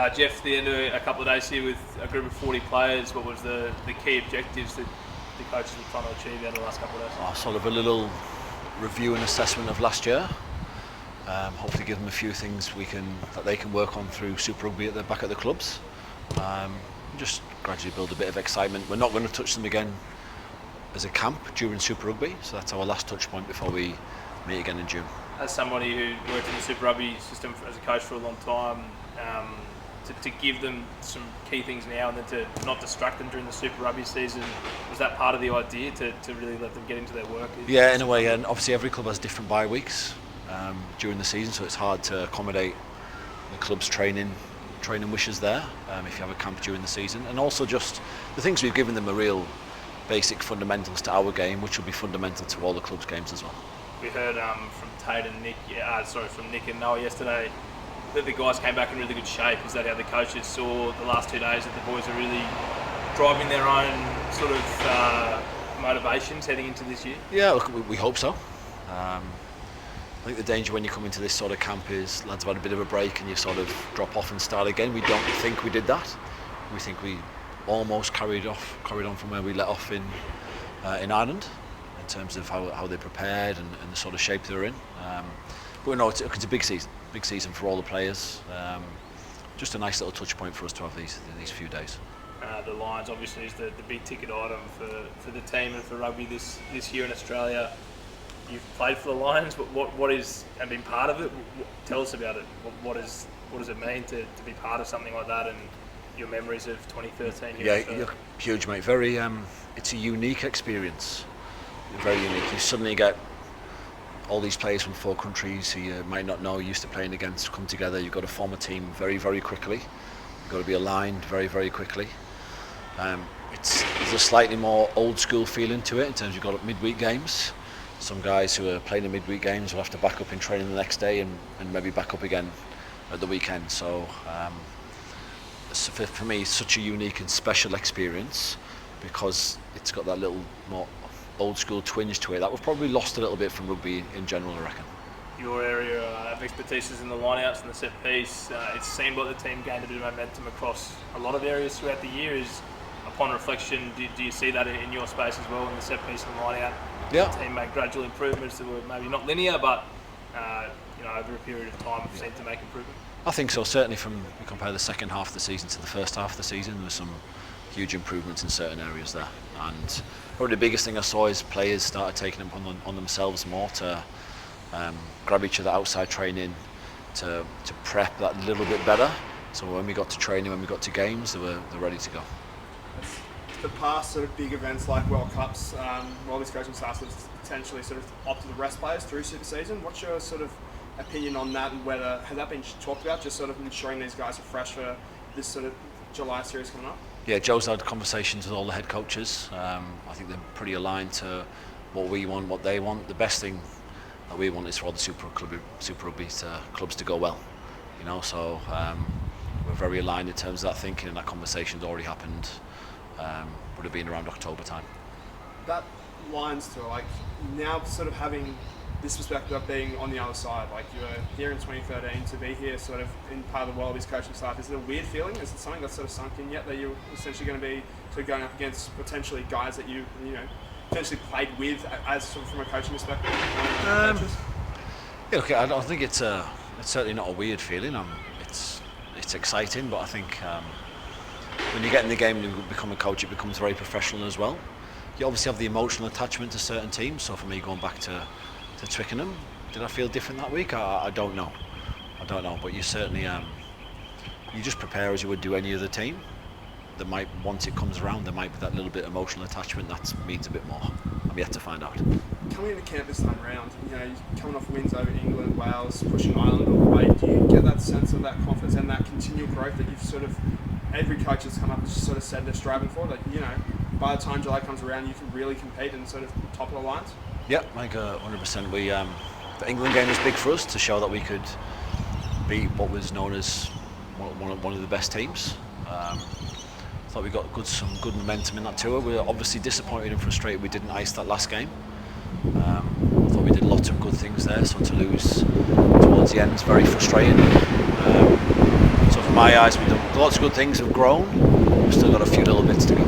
Geoff, the end of a couple of days here with a group of 40 players, what was the key objectives that the coaches were trying to achieve out of the last couple of days? Sort of a little review and assessment of last year. Hopefully give them a few things that they can work on through Super Rugby back at the clubs. Just gradually build a bit of excitement. We're not going to touch them again as a camp during Super Rugby, so that's our last touch point before we meet again in June. As somebody who worked in the Super Rugby system as a coach for a long time, to give them some key things now and then to not distract them during the Super Rugby season, was that part of the idea to really let them get into their work? Yeah, in a way, and obviously every club has different bye weeks during the season, so it's hard to accommodate the club's training wishes there if you have a camp during the season. And also just the things we've given them are real basic fundamentals to our game, which will be fundamental to all the club's games as well. We heard from Tate and Nick, from Nick and Noah yesterday, that the guys came back in really good shape. Is that how the coaches saw the last 2 days, that the boys are really driving their own sort of motivations heading into this year? Yeah, look, we hope so. I think the danger when you come into this sort of camp is lads have had a bit of a break and you sort of drop off and start again. We don't think we did that. We think we almost carried on from where we let off in Ireland in terms of how they prepared and the sort of shape they're in. But no, it's a big season for all the players. Just a nice little touch point for us to have these few days. The Lions obviously is the big ticket item for the team and for rugby this year in Australia. You've played for the Lions, but what is, and been part of it? Tell us about it. What does it mean to be part of something like that, and your memories of 2013? Yeah, huge, mate. Very. It's a unique experience. Very unique. You suddenly get all these players from 4 countries who you might not know, used to playing against, come together. You've got to form a team very, very quickly. You've got to be aligned very, very quickly. There's a slightly more old school feeling to it in terms you've got midweek games. Some guys who are playing the midweek games will have to back up in training the next day and maybe back up again at the weekend. So for me, it's such a unique and special experience because it's got that little more old school twinge to it that we've probably lost a little bit from rugby in general, I reckon. Your area of expertise is in the lineouts and the set piece. It seemed like the team gained a bit of momentum across a lot of areas throughout the year. Upon reflection, do you see that in your space as well, in the set piece and lineout? Yeah. The team made gradual improvements that were maybe not linear, but over a period of time seemed to make improvement. I think so. Certainly, if you compare the second half of the season to the first half of the season, there were some huge improvements in certain areas there. And probably the biggest thing I saw is players started taking it on themselves more to grab each other outside training, to prep that little bit better. So when we got to training, when we got to games, they're ready to go. The past sort of big events like World Cups, Wallabies coaching staff potentially sort of opted to rest players through Super Season. What's your sort of opinion on that, and whether has that been talked about, just sort of ensuring these guys are fresh for this sort of July series coming up? Yeah, Joe's had conversations with all the head coaches. I think they're pretty aligned to what we want, what they want. The best thing that we want is for all the Super Rugby clubs to go well. So we're very aligned in terms of that thinking, and that conversation's already happened. Would have been around October time. That Lions tour, like now sort of having this perspective of being on the other side, like you were here in 2013, to be here sort of in part of the Wallabies coaching staff, is it a weird feeling? Is it something that's sort of sunk in yet, that you're essentially going to be sort of going up against potentially guys that you potentially played with as sort of from a coaching perspective? Yeah, okay, I don't think it's certainly not a weird feeling. It's exciting, but I think when you get in the game and you become a coach, it becomes very professional as well. You obviously have the emotional attachment to certain teams. So for me, going back to Twickenham, did I feel different that week? I don't know. But you certainly you just prepare as you would do any other team. There might, once it comes around, there might be that little bit of emotional attachment that means a bit more. I'm yet to find out. Coming into camp this time around, you're coming off wins over England, Wales, pushing Ireland all the way. Do you get that sense of that confidence and that continual growth that you've sort of, every coach that's come up has sort of said they're striving for, that by the time July comes around, you can really compete and sort of top of the lines? Yeah, like 100%. The England game was big for us to show that we could beat what was known as one of the best teams. Thought we got some good momentum in that tour. We were obviously disappointed and frustrated we didn't ice that last game. I thought we did lots of good things there, so to lose towards the end is very frustrating. So from my eyes, we've done lots of good things. We've grown. We've still got a few little bits to go.